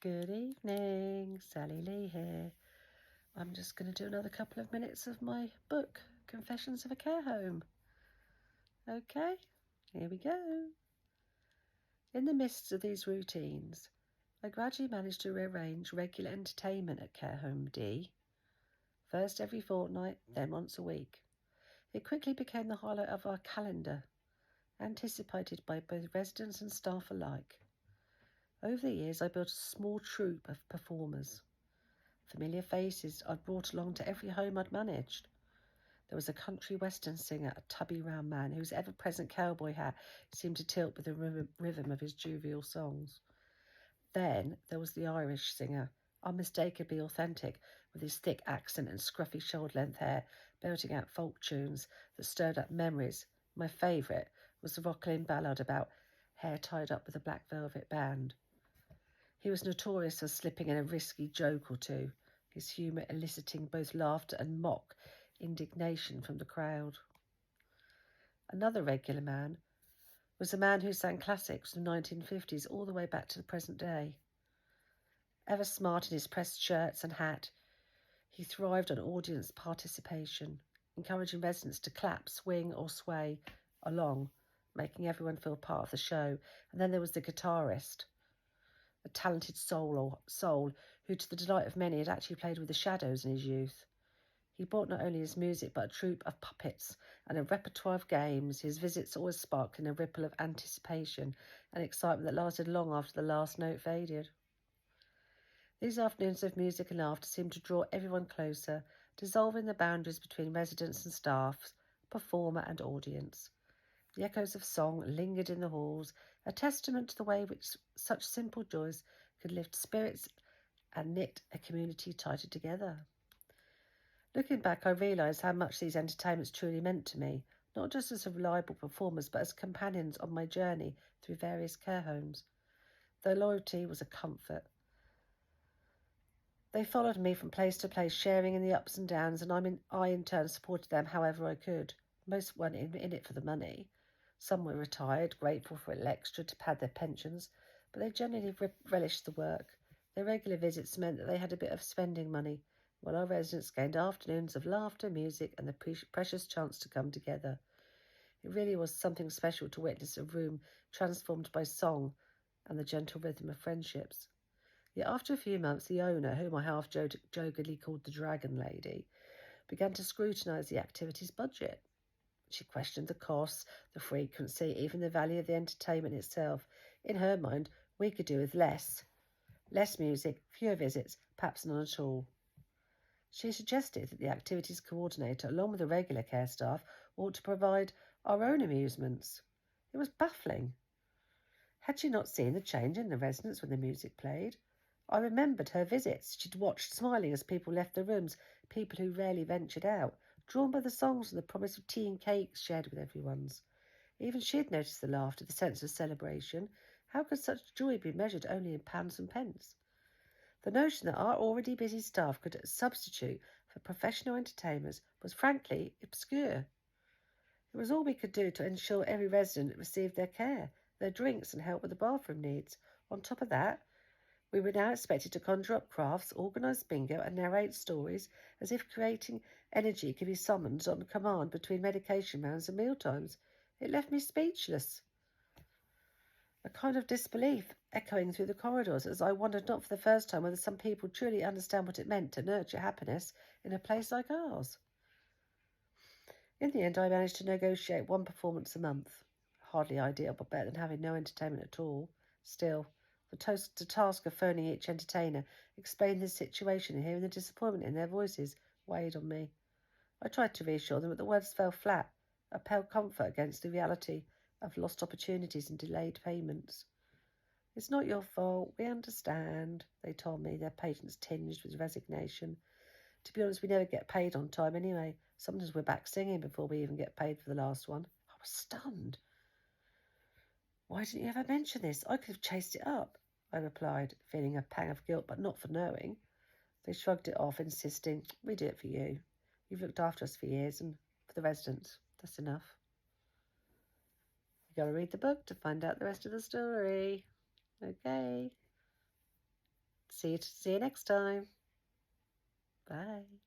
Good evening, Sally Lee here. I'm just going to do another couple of minutes of my book, Confessions of a Care Home. Okay, here we go. In the midst of these routines, I gradually managed to rearrange regular entertainment at Care Home D. First every fortnight, then once a week. It quickly became the highlight of our calendar, anticipated by both residents and staff alike. Over the years, I built a small troupe of performers. Familiar faces I'd brought along to every home I'd managed. There was a country western singer, a tubby round man whose ever-present cowboy hat seemed to tilt with the rhythm of his jovial songs. Then there was the Irish singer, unmistakably authentic, with his thick accent and scruffy shoulder-length hair, belting out folk tunes that stirred up memories. My favourite was the Rocklin ballad about hair tied up with a black velvet band. He was notorious for slipping in a risky joke or two, his humour eliciting both laughter and mock indignation from the crowd. Another regular man was a man who sang classics from the 1950s all the way back to the present day. Ever smart in his pressed shirts and hat, he thrived on audience participation, encouraging residents to clap, swing or sway along, making everyone feel part of the show. And then there was the guitarist, a talented soul who, to the delight of many, had actually played with the Shadows in his youth. He brought not only his music, but a troupe of puppets and a repertoire of games. His visits always sparked in a ripple of anticipation and excitement that lasted long after the last note faded. These afternoons of music and laughter seemed to draw everyone closer, dissolving the boundaries between residents and staff, performer and audience. The echoes of song lingered in the halls, a testament to the way which such simple joys could lift spirits and knit a community tighter together. Looking back, I realised how much these entertainments truly meant to me, not just as reliable performers, but as companions on my journey through various care homes. Their loyalty was a comfort. They followed me from place to place, sharing in the ups and downs, and I in turn supported them however I could. Most weren't in it for the money. Some were retired, grateful for a little extra to pad their pensions, but they generally relished the work. Their regular visits meant that they had a bit of spending money, while our residents gained afternoons of laughter, music, and the precious chance to come together. It really was something special to witness a room transformed by song and the gentle rhythm of friendships. Yet after a few months, the owner, whom I half-jokingly called the Dragon Lady, began to scrutinise the activity's budget. She questioned the costs, the frequency, even the value of the entertainment itself. In her mind, we could do with less. Less music, fewer visits, perhaps none at all. She suggested that the activities coordinator, along with the regular care staff, ought to provide our own amusements. It was baffling. Had she not seen the change in the residents when the music played? I remembered her visits. She'd watched smiling as people left the rooms, people who rarely ventured out, drawn by the songs and the promise of tea and cakes shared with everyone's. Even she had noticed the laughter, the sense of celebration. How could such joy be measured only in pounds and pence? The notion that our already busy staff could substitute for professional entertainers was frankly obscure. It was all we could do to ensure every resident received their care, their drinks and help with the bathroom needs. On top of that, we were now expected to conjure up crafts, organise bingo and narrate stories as if creating energy could be summoned on command between medication rounds and mealtimes. It left me speechless. A kind of disbelief echoing through the corridors as I wondered not for the first time whether some people truly understand what it meant to nurture happiness in a place like ours. In the end, I managed to negotiate one performance a month. Hardly ideal, but better than having no entertainment at all. Still, the task of phoning each entertainer, explaining the situation and hearing the disappointment in their voices weighed on me. I tried to reassure them, but the words fell flat, a pale comfort against the reality of lost opportunities and delayed payments. It's not your fault, we understand, they told me, their patience tinged with resignation. To be honest, we never get paid on time anyway. Sometimes we're back singing before we even get paid for the last one. I was stunned. Why didn't you ever mention this? I could have chased it up, I replied, feeling a pang of guilt, but not for knowing. They shrugged it off, insisting, we do it for you. You've looked after us for years, and for the residents. That's enough. You got to read the book to find out the rest of the story. Okay. See you next time. Bye.